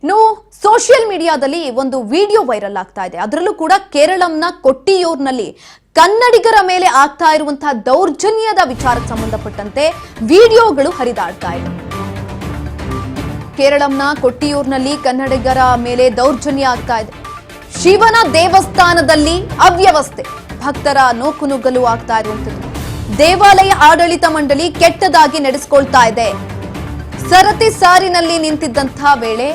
ಇನ್ನು ಸೋಷಿಯಲ್ ಮೀಡಿಯಾದಲ್ಲಿ ಒಂದು ವಿಡಿಯೋ ವೈರಲ್ ಆಗ್ತಾ ಇದೆ. ಅದರಲ್ಲೂ ಕೂಡ ಕೇರಳಂನ ಕೊಟ್ಟಿಯೂರ್ನಲ್ಲಿ ಕನ್ನಡಿಗರ ಮೇಲೆ ಆಗ್ತಾ ಇರುವಂತಹ ದೌರ್ಜನ್ಯದ ವಿಚಾರಕ್ಕೆ ಸಂಬಂಧಪಟ್ಟಂತೆ ವಿಡಿಯೋಗಳು ಹರಿದಾಡ್ತಾ ಇದೆ. ಕೇರಳಂನ ಕೊಟ್ಟಿಯೂರ್ನಲ್ಲಿ ಕನ್ನಡಿಗರ ಮೇಲೆ ದೌರ್ಜನ್ಯ ಆಗ್ತಾ ಇದೆ. ಶಿವನ ದೇವಸ್ಥಾನದಲ್ಲಿ ಅವ್ಯವಸ್ಥೆ, ಭಕ್ತರ ನೂಕುನುಗ್ಗಲು ಆಗ್ತಾ ಇರುವಂತದ್ದು. ದೇವಾಲಯ ಆಡಳಿತ ಮಂಡಳಿ ಕೆಟ್ಟದಾಗಿ ನಡೆಸಿಕೊಳ್ತಾ ಇದೆ. ಸರತಿ ಸಾರಿನಲ್ಲಿ ನಿಂತಿದ್ದಂತಹ ವೇಳೆ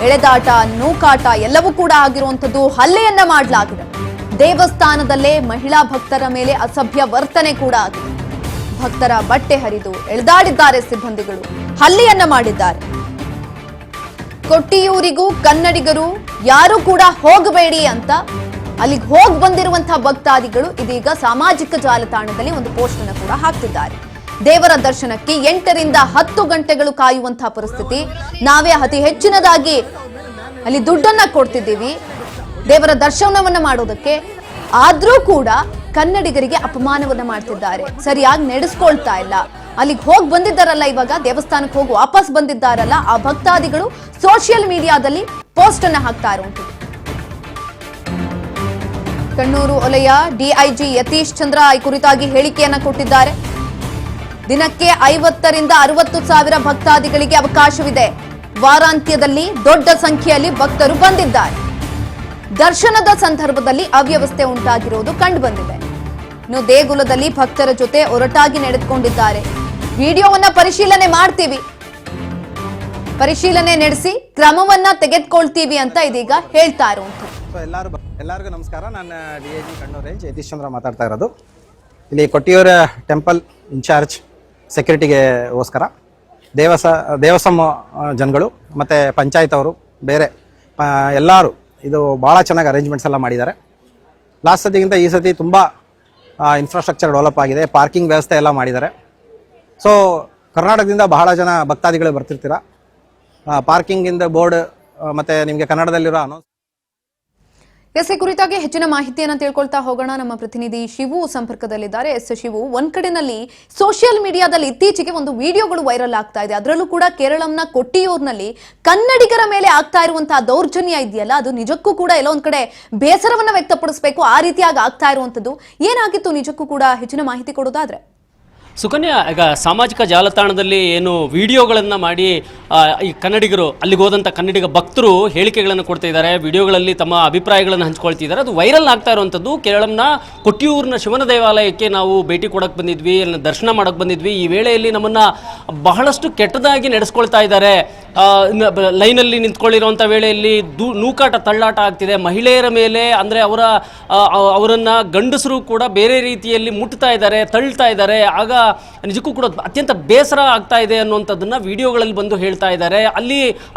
ಎಳೆದಾಟ, ನೂಕಾಟ ಎಲ್ಲವೂ ಕೂಡ ಆಗಿರುವಂತದ್ದು. ಹಲ್ಲೆಯನ್ನ ಮಾಡಲಾಗಿದೆ. ದೇವಸ್ಥಾನದಲ್ಲೇ ಮಹಿಳಾ ಭಕ್ತರ ಮೇಲೆ ಅಸಭ್ಯ ವರ್ತನೆ ಕೂಡ ಆಗಿದೆ. ಭಕ್ತರ ಬಟ್ಟೆ ಹರಿದು ಎಳೆದಾಡಿದ್ದಾರೆ ಸಿಬ್ಬಂದಿಗಳು, ಹಲ್ಲೆಯನ್ನ ಮಾಡಿದ್ದಾರೆ. ಕೊಟ್ಟಿಯೂರಿಗೂ ಕನ್ನಡಿಗರು ಯಾರು ಕೂಡ ಹೋಗಬೇಡಿ ಅಂತ ಅಲ್ಲಿಗೆ ಹೋಗಿ ಬಂದಿರುವಂತಹ ಭಕ್ತಾದಿಗಳು ಇದೀಗ ಸಾಮಾಜಿಕ ಜಾಲತಾಣದಲ್ಲಿ ಒಂದು ಪೋಸ್ಟ್ ಅನ್ನು ಕೂಡ ಹಾಕ್ತಿದ್ದಾರೆ. ದೇವರ ದರ್ಶನಕ್ಕೆ 8 ರಿಂದ 10 ಗಂಟೆಗಳು ಕಾಯುವಂತಹ ಪರಿಸ್ಥಿತಿ. ನಾವೇ ಅತಿ ಹೆಚ್ಚಿನದಾಗಿ ಅಲ್ಲಿ ದುಡ್ಡನ್ನ ಕೊಡ್ತಿದ್ದೀವಿ ದೇವರ ದರ್ಶನವನ್ನ ಮಾಡೋದಕ್ಕೆ, ಆದ್ರೂ ಕೂಡ ಕನ್ನಡಿಗರಿಗೆ ಅಪಮಾನವನ್ನ ಮಾಡ್ತಿದ್ದಾರೆ, ಸರಿಯಾಗಿ ನಡೆಸ್ಕೊಳ್ತಾ ಇಲ್ಲ. ಅಲ್ಲಿಗೆ ಹೋಗಿ ಬಂದಿದ್ದಾರಲ್ಲ, ಇವಾಗ ದೇವಸ್ಥಾನಕ್ಕೆ ಹೋಗಿ ವಾಪಸ್ ಬಂದಿದ್ದಾರಲ್ಲ ಆ ಭಕ್ತಾದಿಗಳು ಸೋಷಿಯಲ್ ಮೀಡಿಯಾದಲ್ಲಿ ಪೋಸ್ಟ್ ಅನ್ನ ಹಾಕ್ತಾ ಇರುವಂತದ್ದು. ಕಣ್ಣೂರು ವಲಯ ಡಿಐಜಿ ಯತೀಶ್ ಚಂದ್ರ ಈ ಕುರಿತಾಗಿ ಹೇಳಿಕೆಯನ್ನ ಕೊಟ್ಟಿದ್ದಾರೆ. ದಿನಕ್ಕೆ 50 ರಿಂದ 60 ಸಾವಿರ ಭಕ್ತಾದಿಗಳಿಗೆ ಅವಕಾಶವಿದೆ. ವಾರಾಂತ್ಯದಲ್ಲಿ ದೊಡ್ಡ ಸಂಖ್ಯೆಯಲ್ಲಿ ಭಕ್ತರು ಬಂದಿದ್ದಾರೆ. ದರ್ಶನದ ಸಂದರ್ಭದಲ್ಲಿ ಅವ್ಯವಸ್ಥೆ ಉಂಟಾಗಿರುವುದು ಕಂಡುಬಂದಿದೆ. ಇನ್ನು ದೇಗುಲದಲ್ಲಿ ಭಕ್ತರ ಜೊತೆ ಒರಟಾಗಿ ನಡೆದುಕೊಂಡಿದ್ದಾರೆ. ವಿಡಿಯೋವನ್ನ ಪರಿಶೀಲನೆ ಮಾಡ್ತೀವಿ, ಪರಿಶೀಲನೆ ನಡೆಸಿ ಕ್ರಮವನ್ನ ತೆಗೆದುಕೊಳ್ತೀವಿ ಅಂತ ಇದೀಗ ಹೇಳ್ತಾ ಇರುವಂತದ್ದು. ಎಲ್ಲರಿಗೂ ನಮಸ್ಕಾರ. ನಾನು ಡಿಐಜಿ ಕಣ್ಣೂರು ರೇಂಜ್ ಯತೀಶ್ ಚಂದ್ರ ಮಾತಾಡ್ತಾ ಇರೋದು. ಇಲ್ಲಿ ಕೊಟ್ಟಿಯೂರ ಟೆಂಪಲ್ ಇನ್ಚಾರ್ಜ್ ಸೆಕ್ಯೂರಿಟಿಗೆಗೋಸ್ಕರ ದೇವಸ್ಥಾನ ಜನಗಳು ಮತ್ತು ಪಂಚಾಯತ್ ಅವರು ಬೇರೆ ಎಲ್ಲರೂ ಇದು ಭಾಳ ಚೆನ್ನಾಗಿ ಅರೇಂಜ್ಮೆಂಟ್ಸ್ ಎಲ್ಲ ಮಾಡಿದ್ದಾರೆ. ಲಾಸ್ಟ್ ಸತಿಗಿಂತ ಈ ಸತಿ ತುಂಬ ಇನ್ಫ್ರಾಸ್ಟ್ರಕ್ಚರ್ ಡೆವಲಪ್ ಆಗಿದೆ. ಪಾರ್ಕಿಂಗ್ ವ್ಯವಸ್ಥೆ ಎಲ್ಲ ಮಾಡಿದ್ದಾರೆ. ಸೊ ಕರ್ನಾಟಕದಿಂದ ಬಹಳ ಜನ ಭಕ್ತಾದಿಗಳು ಬರ್ತಿರ್ತೀರ. ಪಾರ್ಕಿಂಗಿಂದ ಬೋರ್ಡ್ ಮತ್ತು ನಿಮಗೆ ಕನ್ನಡದಲ್ಲಿರೋ ಅನೌನ್ಸ್ ಈ ಕುರಿತಾಗಿ ಹೆಚ್ಚಿನ ಮಾಹಿತಿಯನ್ನು ತಿಳ್ಕೊಳ್ತಾ ಹೋಗೋಣ. ನಮ್ಮ ಪ್ರತಿನಿಧಿ ಶಿವು ಸಂಪರ್ಕದಲ್ಲಿದ್ದಾರೆ. ಶಿವು, ಒಂದ್ ಕಡೆನಲ್ಲಿ ಸೋಷಿಯಲ್ ಮೀಡಿಯಾದಲ್ಲಿ ಇತ್ತೀಚೆಗೆ ಒಂದು ವಿಡಿಯೋಗಳು ವೈರಲ್ ಆಗ್ತಾ ಇದೆ. ಅದರಲ್ಲೂ ಕೂಡ ಕೇರಳಂನ ಕೊಟ್ಟಿಯೂರ್ನಲ್ಲಿ ಕನ್ನಡಿಗರ ಮೇಲೆ ಆಗ್ತಾ ಇರುವಂತಹ ದೌರ್ಜನ್ಯ ಇದೆಯಲ್ಲ, ಅದು ನಿಜಕ್ಕೂ ಕೂಡ ಎಲ್ಲೋ ಒಂದ್ ಕಡೆ ಬೇಸರವನ್ನ ವ್ಯಕ್ತಪಡಿಸಬೇಕು. ಆ ರೀತಿಯಾಗಿ ಆಗ್ತಾ ಇರುವಂತದ್ದು ಏನಾಗಿತ್ತು ನಿಜಕ್ಕೂ ಕೂಡ ಹೆಚ್ಚಿನ ಮಾಹಿತಿ ಕೊಡೋದಾದ್ರೆ? ಸುಕನ್ಯಾ, ಈಗ ಸಾಮಾಜಿಕ ಜಾಲತಾಣದಲ್ಲಿ ಏನು ವಿಡಿಯೋಗಳನ್ನು ಮಾಡಿ ಈ ಕನ್ನಡಿಗರು, ಅಲ್ಲಿಗೆ ಹೋದಂಥ ಕನ್ನಡಿಗ ಭಕ್ತರು ಹೇಳಿಕೆಗಳನ್ನು ಕೊಡ್ತಾ ಇದ್ದಾರೆ, ವಿಡಿಯೋಗಳಲ್ಲಿ ತಮ್ಮ ಅಭಿಪ್ರಾಯಗಳನ್ನು ಹಂಚ್ಕೊಳ್ತಿದ್ದಾರೆ. ಅದು ವೈರಲ್ ಆಗ್ತಾ ಇರುವಂಥದ್ದು. ಕೇರಳಂನ ಕೊಟ್ಟಿಯೂರಿನ ಶಿವನ ದೇವಾಲಯಕ್ಕೆ ನಾವು ಭೇಟಿ ಕೊಡೋಕ್ಕೆ ಬಂದಿದ್ವಿ, ಅಲ್ಲಿ ದರ್ಶನ ಮಾಡೋಕ್ಕೆ ಬಂದಿದ್ವಿ. ಈ ವೇಳೆಯಲ್ಲಿ ನಮ್ಮನ್ನು ಬಹಳಷ್ಟು ಕೆಟ್ಟದಾಗಿ ನಡೆಸ್ಕೊಳ್ತಾ ಇದ್ದಾರೆ. ಲೈನಲ್ಲಿ ನಿಂತ್ಕೊಳ್ಳಿರುವಂಥ ವೇಳೆಯಲ್ಲಿ ನೂಕಾಟ, ತಳ್ಳಾಟ ಆಗ್ತಿದೆ. ಮಹಿಳೆಯರ ಮೇಲೆ ಅಂದರೆ ಅವರನ್ನು ಗಂಡಸರು ಕೂಡ ಬೇರೆ ರೀತಿಯಲ್ಲಿ ಮುಟ್ತಾ ಇದ್ದಾರೆ, ತಳ್ತಾ ಇದ್ದಾರೆ. ಆಗ ನಿಜಕ್ಕೂ ಕೂಡ ಅತ್ಯಂತ ಬೇಸರ ಆಗ್ತಾ ಇದೆ ಅನ್ನುವಂಥದ್ದನ್ನು ವಿಡಿಯೋಗಳಲ್ಲಿ ಬಂದು ಹೇಳ್ತಾ ಇದ್ದಾರೆ.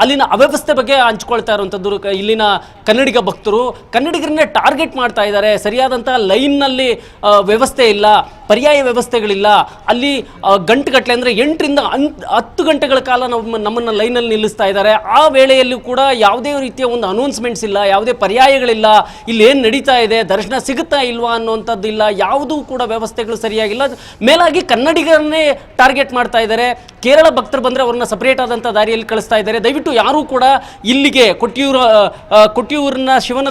ಅಲ್ಲಿನ ಅವ್ಯವಸ್ಥೆ ಬಗ್ಗೆ ಹಂಚ್ಕೊಳ್ತಾ ಇರುವಂಥದ್ದು. ಇಲ್ಲಿನ ಕನ್ನಡಿಗ ಭಕ್ತರು ಕನ್ನಡಿಗರನ್ನೇ ಟಾರ್ಗೆಟ್ ಮಾಡ್ತಾ ಇದ್ದಾರೆ. ಸರಿಯಾದಂಥ ಲೈನ್ನಲ್ಲಿ ವ್ಯವಸ್ಥೆ ಇಲ್ಲ, ಪರ್ಯಾಯ ವ್ಯವಸ್ಥೆಗಳಿಲ್ಲ. ಅಲ್ಲಿ ಗಂಟೆಗಟ್ಟಲೆ ಅಂದರೆ 8 ರಿಂದ 10 ಗಂಟೆಗಳ ಕಾಲ ನಮ್ಮನ್ನು ಲೈನಲ್ಲಿ ನಿಲ್ಲಿಸ್ತಾ ಇದ್ದಾರೆ. ಆ ವೇಳೆಯಲ್ಲೂ ಕೂಡ ಯಾವುದೇ ರೀತಿಯ ಒಂದು ಅನೌನ್ಸ್ಮೆಂಟ್ಸ್ ಇಲ್ಲ, ಯಾವುದೇ ಪರ್ಯಾಯಗಳಿಲ್ಲ. ಇಲ್ಲಿ ಏನು ನಡೀತಾ ಇದೆ, ದರ್ಶನ ಸಿಗುತ್ತಾ ಇಲ್ವಾ ಅನ್ನುವಂಥದ್ದು ಇಲ್ಲ. ಯಾವುದೂ ಕೂಡ ವ್ಯವಸ್ಥೆಗಳು ಸರಿಯಾಗಿಲ್ಲ. ಮೇಲಾಗಿ ಕನ್ನಡಿಗರನ್ನೇ ಟಾರ್ಗೆಟ್ ಮಾಡ್ತಾ ಇದ್ದಾರೆ. ಕೇರಳ ಭಕ್ತರು ಬಂದರೆ ಅವ್ರನ್ನ ಸಪರೇಟ್ ಆದಂಥ ದಾರಿಯಲ್ಲಿ ಕಳಿಸ್ತಾ ಇದ್ದಾರೆ. ದಯವಿಟ್ಟು ಯಾರೂ ಕೂಡ ಇಲ್ಲಿಗೆ ಕೊಟ್ಟಿಯೂರಿನ ಶಿವನ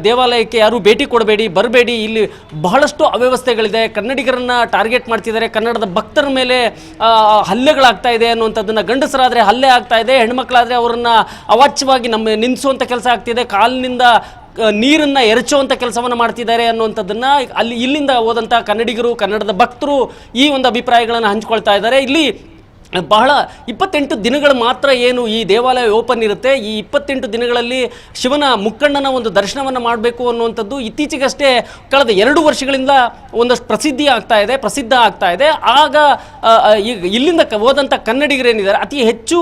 ದೇವಾಲಯಕ್ಕೆ ಯಾರೂ ಭೇಟಿ ಕೊಡಬೇಡಿ, ಬರಬೇಡಿ. ಇಲ್ಲಿ ಬಹಳಷ್ಟು ಅವ್ಯವಸ್ಥೆಗಳಿದೆ. ಕನ್ನಡಿಗರನ್ನ ಟಾರ್ಗೆಟ್ ಮಾಡ್ತಿದ್ದಾರೆ. ಕನ್ನಡದ ಭಕ್ತರ ಮೇಲೆ ಹಲ್ಲೆಗಳಾಗ್ತಾ ಇದೆ ಅನ್ನುವಂಥದ್ದನ್ನು, ಗಂಡಸರಾದರೆ ಹಲ್ಲೆ ಆಗ್ತಾ ಇದೆ, ಹೆಣ್ಮಕ್ಳಾದರೆ ಅವರನ್ನು ಅವಾಚ್ಯವಾಗಿ ನಿಲ್ಲಿಸುವಂಥ ಕೆಲಸ ಆಗ್ತಿದೆ, ಕಾಲಿನಿಂದ ನೀರನ್ನು ಎರಚುವಂಥ ಕೆಲಸವನ್ನು ಮಾಡ್ತಿದ್ದಾರೆ ಅನ್ನುವಂಥದ್ದನ್ನು ಇಲ್ಲಿಂದ ಹೋದಂಥ ಕನ್ನಡಿಗರು, ಕನ್ನಡದ ಭಕ್ತರು ಈ ಒಂದು ಅಭಿಪ್ರಾಯಗಳನ್ನು ಹಂಚ್ಕೊಳ್ತಾ ಇದ್ದಾರೆ. ಇಲ್ಲಿ ಬಹಳ 28 ದಿನಗಳು ಮಾತ್ರ ಏನು ಈ ದೇವಾಲಯ ಓಪನ್ ಇರುತ್ತೆ. ಈ 28 ದಿನಗಳಲ್ಲಿ ಶಿವನ ಮುಕ್ಕಣ್ಣನ ಒಂದು ದರ್ಶನವನ್ನು ಮಾಡಬೇಕು ಅನ್ನುವಂಥದ್ದು ಇತ್ತೀಚೆಗಷ್ಟೇ ಕಳೆದ 2 ವರ್ಷಗಳಿಂದ ಒಂದಷ್ಟು ಪ್ರಸಿದ್ಧ ಆಗ್ತಾ ಇದೆ. ಆಗ ಈಗ ಇಲ್ಲಿಂದ ಹೋದಂಥ ಕನ್ನಡಿಗರೇನಿದ್ದಾರೆ, ಅತಿ ಹೆಚ್ಚು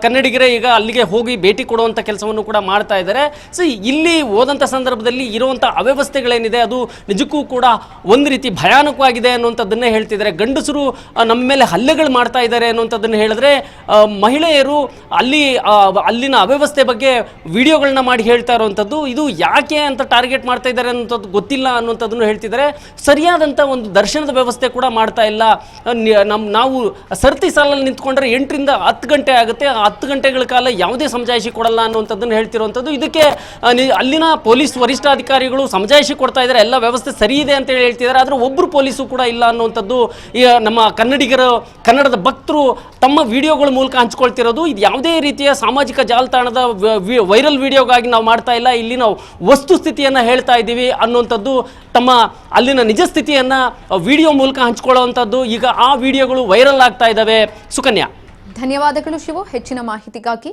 ಕನ್ನಡಿಗರೇ ಈಗ ಅಲ್ಲಿಗೆ ಹೋಗಿ ಭೇಟಿ ಕೊಡುವಂಥ ಕೆಲಸವನ್ನು ಕೂಡ ಮಾಡ್ತಾ ಇದ್ದಾರೆ. ಸೊ ಇಲ್ಲಿ ಹೋದಂಥ ಸಂದರ್ಭದಲ್ಲಿ ಇರುವಂಥ ಅವ್ಯವಸ್ಥೆಗಳೇನಿದೆ ಅದು ನಿಜಕ್ಕೂ ಕೂಡ ಒಂದು ರೀತಿ ಭಯಾನಕವಾಗಿದೆ ಅನ್ನುವಂಥದ್ದನ್ನೇ ಹೇಳ್ತಿದ್ದಾರೆ. ಗಂಡಸರು ನಮ್ಮ ಮೇಲೆ ಹಲ್ಲೆಗಳು ಮಾಡ್ತಾ ಇದ್ದಾರೆ ಅನ್ನುವಂಥ ಅನ್ನುವಂಥದ್ದನ್ನು ಹೇಳಿದ್ರೆ ಮಹಿಳೆಯರು ಅಲ್ಲಿನ ಅವ್ಯವಸ್ಥೆ ಬಗ್ಗೆ ವಿಡಿಯೋಗಳನ್ನ ಮಾಡಿ ಹೇಳ್ತಾ ಇರುವಂಥದ್ದು, ಇದು ಯಾಕೆ ಅಂತ ಟಾರ್ಗೆಟ್ ಮಾಡ್ತಾ ಇದ್ದಾರೆ ಅನ್ನೋಂಥದ್ದು ಗೊತ್ತಿಲ್ಲ ಅನ್ನುವಂಥದ್ದನ್ನು ಹೇಳ್ತಿದ್ದಾರೆ. ಸರಿಯಾದಂಥ ಒಂದು ದರ್ಶನದ ವ್ಯವಸ್ಥೆ ಕೂಡ ಮಾಡ್ತಾ ಇಲ್ಲ. ನಾವು ಸರ್ತಿ ಸಾಲಲ್ಲಿ ನಿಂತ್ಕೊಂಡ್ರೆ 8 ರಿಂದ 10 ಗಂಟೆ ಆಗುತ್ತೆ, 10 ಗಂಟೆಗಳ ಕಾಲ ಯಾವುದೇ ಸಮಜಾಯಿಷಿ ಕೊಡಲ್ಲ ಅನ್ನುವಂಥದ್ದನ್ನು ಹೇಳ್ತಿರುವಂಥದ್ದು. ಇದಕ್ಕೆ ಅಲ್ಲಿನ ಪೊಲೀಸ್ ವರಿಷ್ಠಾಧಿಕಾರಿಗಳು ಸಮಜಾಯಿಷಿ ಕೊಡ್ತಾ ಇದ್ದಾರೆ, ಎಲ್ಲ ವ್ಯವಸ್ಥೆ ಸರಿ ಇದೆ ಅಂತ ಹೇಳ್ತಿದ್ದಾರೆ. ಆದರೆ ಒಬ್ಬರು ಪೊಲೀಸು ಕೂಡ ಇಲ್ಲ ಅನ್ನುವಂಥದ್ದು ನಮ್ಮ ಕನ್ನಡದ ಭಕ್ತರು ತಮ್ಮ ವಿಡಿಯೋಗಳ ಮೂಲಕ ಹಂಚ್ಕೊಳ್ತಿರೋದು. ಇದು ಯಾವುದೇ ರೀತಿಯ ಸಾಮಾಜಿಕ ಜಾಲತಾಣದ ವೈರಲ್ ವಿಡಿಯೋಗಾಗಿ ನಾವು ಮಾಡ್ತಾ ಇಲ್ಲ, ಇಲ್ಲಿ ನಾವು ವಸ್ತುಸ್ಥಿತಿಯನ್ನು ಹೇಳ್ತಾ ಇದ್ದೀವಿ ಅನ್ನುವಂಥದ್ದು, ತಮ್ಮ ಅಲ್ಲಿನ ನಿಜ ಸ್ಥಿತಿಯನ್ನು ವಿಡಿಯೋ ಮೂಲಕ ಹಂಚ್ಕೊಳ್ಳುವಂಥದ್ದು. ಈಗ ಆ ವಿಡಿಯೋಗಳು ವೈರಲ್ ಆಗ್ತಾ ಇದ್ದಾವೆ. ಸುಕನ್ಯಾ, ಧನ್ಯವಾದಗಳು ಶಿವು ಹೆಚ್ಚಿನ ಮಾಹಿತಿಗಾಗಿ.